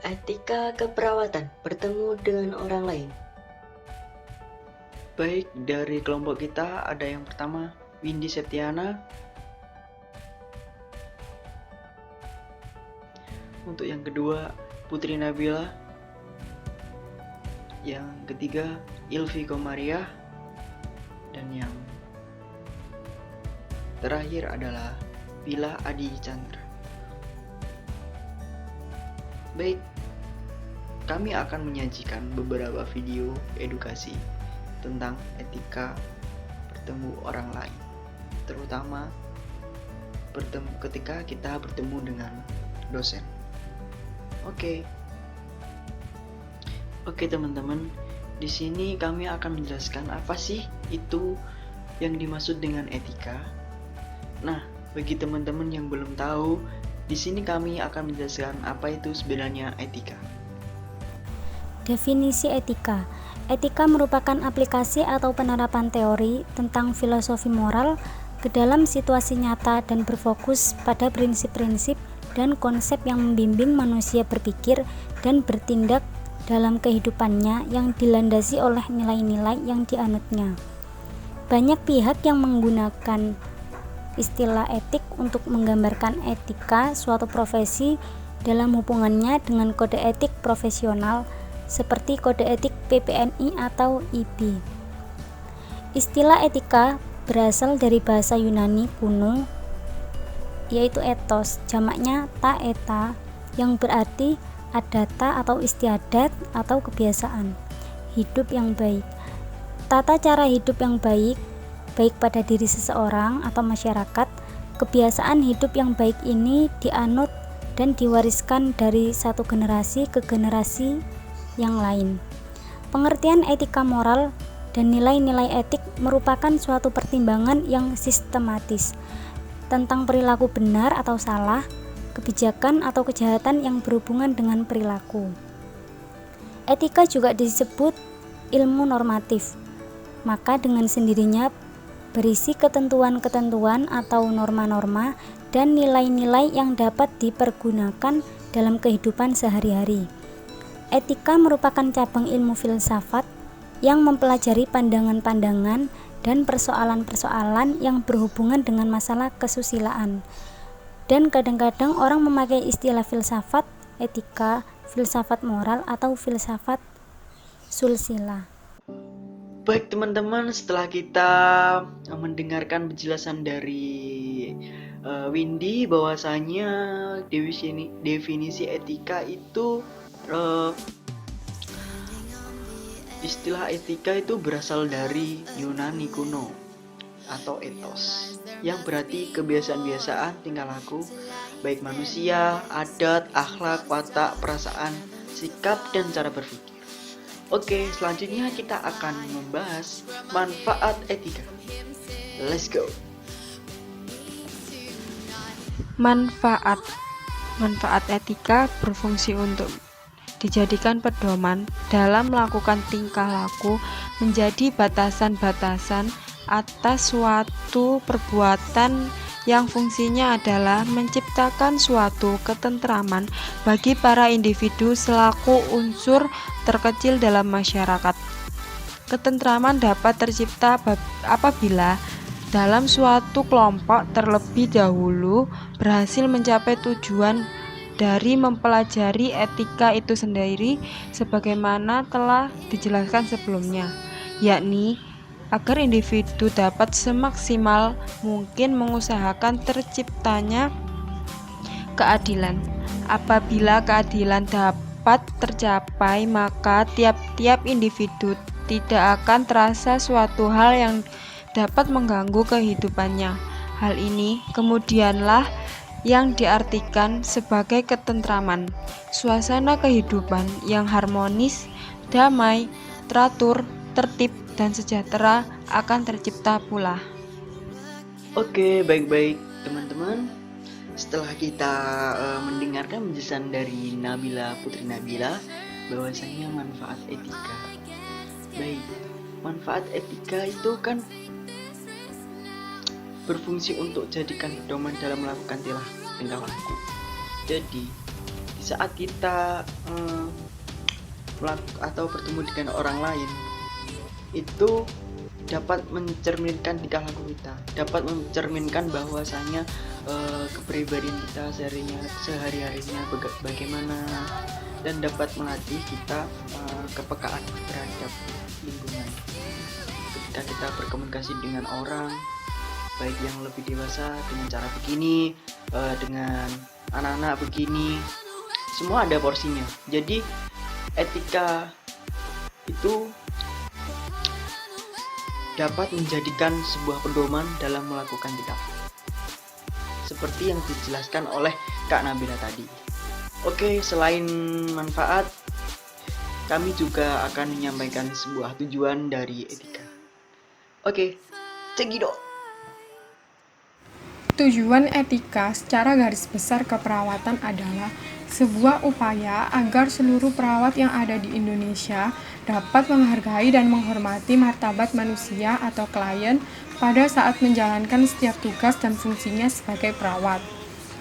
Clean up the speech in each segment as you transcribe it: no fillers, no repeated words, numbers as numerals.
Etika keperawatan bertemu dengan orang lain. Baik, dari kelompok kita ada yang pertama Windy Septiana. Untuk yang kedua Putri Nabila. Yang ketiga Ilvi Komaria. Dan yang terakhir adalah Bila Adi Chandra. Baik, kami akan menyajikan beberapa video edukasi tentang etika bertemu orang lain, terutama ketika kita bertemu dengan dosen. Oke teman-teman, di sini kami akan menjelaskan apa sih itu yang dimaksud dengan etika. Nah, bagi teman-teman yang belum tahu, di sini kami akan menjelaskan apa itu sebenarnya etika. Definisi etika. Etika merupakan aplikasi atau penerapan teori tentang filosofi moral ke dalam situasi nyata dan berfokus pada prinsip-prinsip dan konsep yang membimbing manusia berpikir dan bertindak dalam kehidupannya yang dilandasi oleh nilai-nilai yang dianutnya. Banyak pihak yang menggunakan istilah etik untuk menggambarkan etika suatu profesi dalam hubungannya dengan kode etik profesional seperti kode etik PPNI atau IB. Istilah etika berasal dari bahasa Yunani kuno yaitu ethos, jamaknya ta eta, yang berarti adata atau istiadat atau kebiasaan hidup yang baik. Tata cara hidup yang baik pada diri seseorang atau masyarakat. Kebiasaan hidup yang baik ini dianut dan diwariskan dari satu generasi ke generasi yang lain. Pengertian etika moral dan nilai-nilai etik merupakan suatu pertimbangan yang sistematis tentang perilaku benar atau salah, kebijakan atau kejahatan yang berhubungan dengan perilaku. Etika juga disebut ilmu normatif, maka dengan sendirinya berisi ketentuan-ketentuan atau norma-norma dan nilai-nilai yang dapat dipergunakan dalam kehidupan sehari-hari. Etika merupakan cabang ilmu filsafat yang mempelajari pandangan-pandangan dan persoalan-persoalan yang berhubungan dengan masalah kesusilaan. Dan kadang-kadang orang memakai istilah filsafat etika, filsafat moral, atau filsafat sulsila. Baik teman-teman, setelah kita mendengarkan penjelasan dari Windy bahwasanya definisi etika itu istilah etika itu berasal dari Yunani kuno atau ethos, yang berarti kebiasaan-biasaan tingkah laku baik manusia, adat, akhlak, watak, perasaan, sikap, dan cara berpikir. Oke, selanjutnya kita akan membahas manfaat etika. Let's go. Manfaat etika berfungsi untuk dijadikan pedoman dalam melakukan tingkah laku, menjadi batasan-batasan atas suatu perbuatan yang fungsinya adalah menciptakan suatu ketentraman bagi para individu selaku unsur terkecil dalam masyarakat. Ketentraman dapat tercipta apabila dalam suatu kelompok terlebih dahulu berhasil mencapai tujuan dari mempelajari etika itu sendiri sebagaimana telah dijelaskan sebelumnya, yakni agar individu dapat semaksimal mungkin mengusahakan terciptanya keadilan. Apabila keadilan dapat tercapai, maka tiap-tiap individu tidak akan terasa suatu hal yang dapat mengganggu kehidupannya. Hal ini kemudianlah yang diartikan sebagai ketentraman, suasana kehidupan yang harmonis, damai, teratur, tertib, dan sejahtera akan tercipta pula. Oke, baik-baik teman-teman. Setelah kita mendengarkan penjelasan dari Putri Nabila bahwasanya manfaat etika. Baik, manfaat etika itu kan berfungsi untuk jadikan pedoman dalam melakukan tingkah laku. Jadi di saat kita atau bertemu dengan orang lain itu dapat mencerminkan tingkah laku kita, dapat mencerminkan bahwasanya kepribadian kita sehari-harinya bagaimana, dan dapat melatih kita kepekaan terhadap lingkungan. Ketika kita berkomunikasi dengan orang, baik yang lebih dewasa dengan cara begini, dengan anak-anak begini, semua ada porsinya. Jadi etika itu dapat menjadikan sebuah pedoman dalam melakukan tindak seperti yang dijelaskan oleh Kak Nabila tadi. Oke, selain manfaat, kami juga akan menyampaikan sebuah tujuan dari etika. Oke, cekidot. Tujuan etika secara garis besar keperawatan adalah sebuah upaya agar seluruh perawat yang ada di Indonesia dapat menghargai dan menghormati martabat manusia atau klien pada saat menjalankan setiap tugas dan fungsinya sebagai perawat.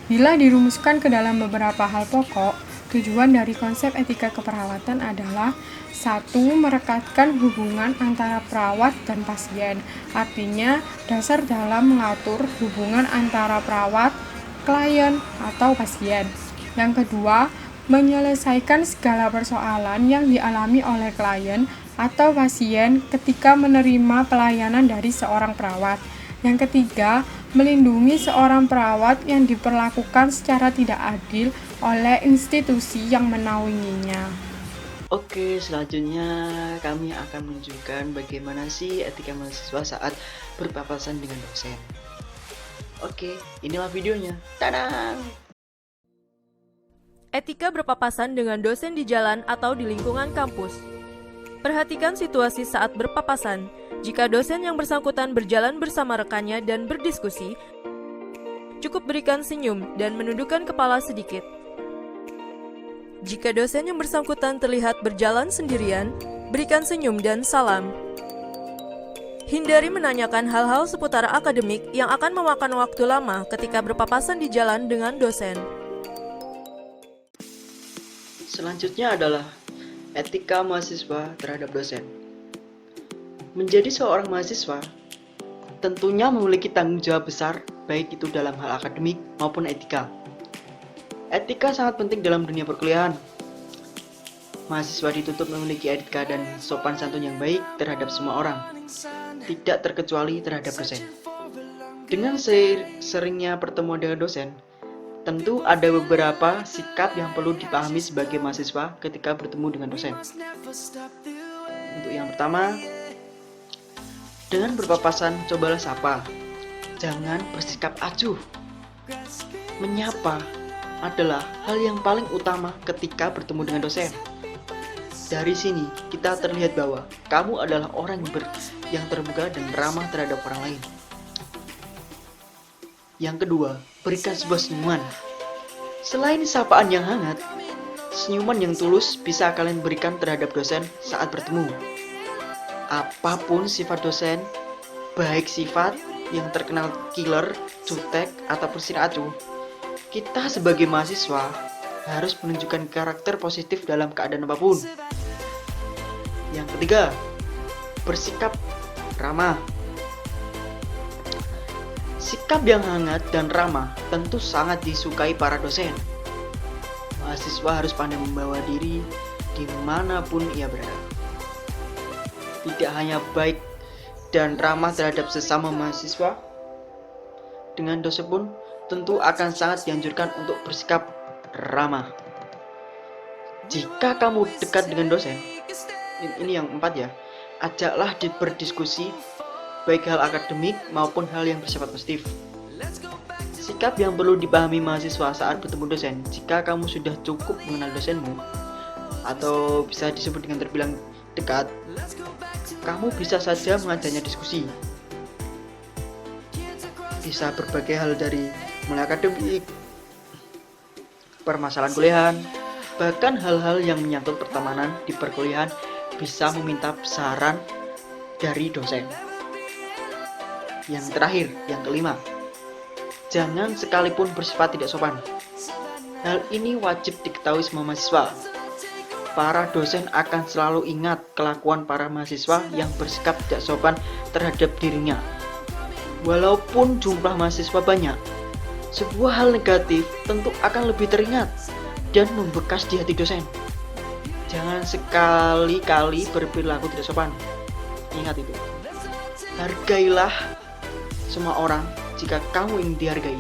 Bila dirumuskan ke dalam beberapa hal pokok, tujuan dari konsep etika keperawatan adalah 1. Merekatkan hubungan antara perawat dan pasien. Artinya, dasar dalam mengatur hubungan antara perawat, klien, atau pasien. Yang kedua, menyelesaikan segala persoalan yang dialami oleh klien atau pasien ketika menerima pelayanan dari seorang perawat. Yang ketiga, melindungi seorang perawat yang diperlakukan secara tidak adil oleh institusi yang menaunginya. Oke, selanjutnya kami akan menunjukkan bagaimana sih etika mahasiswa saat berpapasan dengan dosen. Oke, inilah videonya. Tadang! Etika berpapasan dengan dosen di jalan atau di lingkungan kampus. Perhatikan situasi saat berpapasan. Jika dosen yang bersangkutan berjalan bersama rekannya dan berdiskusi, cukup berikan senyum dan menundukkan kepala sedikit. Jika dosen yang bersangkutan terlihat berjalan sendirian, berikan senyum dan salam. Hindari menanyakan hal-hal seputar akademik yang akan memakan waktu lama ketika berpapasan di jalan dengan dosen. Selanjutnya adalah etika mahasiswa terhadap dosen. Menjadi seorang mahasiswa tentunya memiliki tanggung jawab besar, baik itu dalam hal akademik maupun etika. Etika sangat penting dalam dunia perkuliahan. Mahasiswa dituntut memiliki etika dan sopan santun yang baik terhadap semua orang, tidak terkecuali terhadap dosen. Dengan seringnya pertemuan dengan dosen, tentu ada beberapa sikap yang perlu dipahami sebagai mahasiswa ketika bertemu dengan dosen. Untuk yang pertama, dengan berpapasan cobalah sapa, jangan bersikap acuh. Menyapa adalah hal yang paling utama ketika bertemu dengan dosen. Dari sini kita terlihat bahwa kamu adalah orang yang terbuka dan ramah terhadap orang lain. Yang kedua, berikan sebuah senyuman. Selain sapaan yang hangat, senyuman yang tulus bisa kalian berikan terhadap dosen saat bertemu. Apapun sifat dosen, baik sifat yang terkenal killer, jutek, ataupun sin acuh, kita sebagai mahasiswa harus menunjukkan karakter positif dalam keadaan apapun. Yang ketiga, bersikap ramah. Sikap yang hangat dan ramah tentu sangat disukai para dosen. Mahasiswa harus pandai membawa diri dimanapun ia berada. Tidak hanya baik dan ramah terhadap sesama mahasiswa, dengan dosen pun tentu akan sangat dianjurkan untuk bersikap ramah. Jika kamu dekat dengan dosen, ini yang 4 ya, ajaklah berdiskusi baik hal akademik maupun hal yang bersifat positif. Sikap yang perlu dipahami mahasiswa saat bertemu dosen. Jika kamu sudah cukup mengenal dosenmu, atau bisa disebut dengan terbilang dekat, kamu bisa saja mengajaknya diskusi. Bisa berbagai hal dari mulai akademik, permasalahan kuliahan, bahkan hal-hal yang menyangkut pertemanan di perkuliahan bisa meminta saran dari dosen. Yang terakhir, yang kelima, jangan sekalipun bersifat tidak sopan. Hal ini wajib diketahui semua mahasiswa. Para dosen akan selalu ingat kelakuan para mahasiswa yang bersikap tidak sopan terhadap dirinya. Walaupun jumlah mahasiswa banyak, sebuah hal negatif tentu akan lebih teringat dan membekas di hati dosen. Jangan sekali-kali berperilaku tidak sopan. Ingat itu. Hargailah semua orang jika kamu ingin dihargai.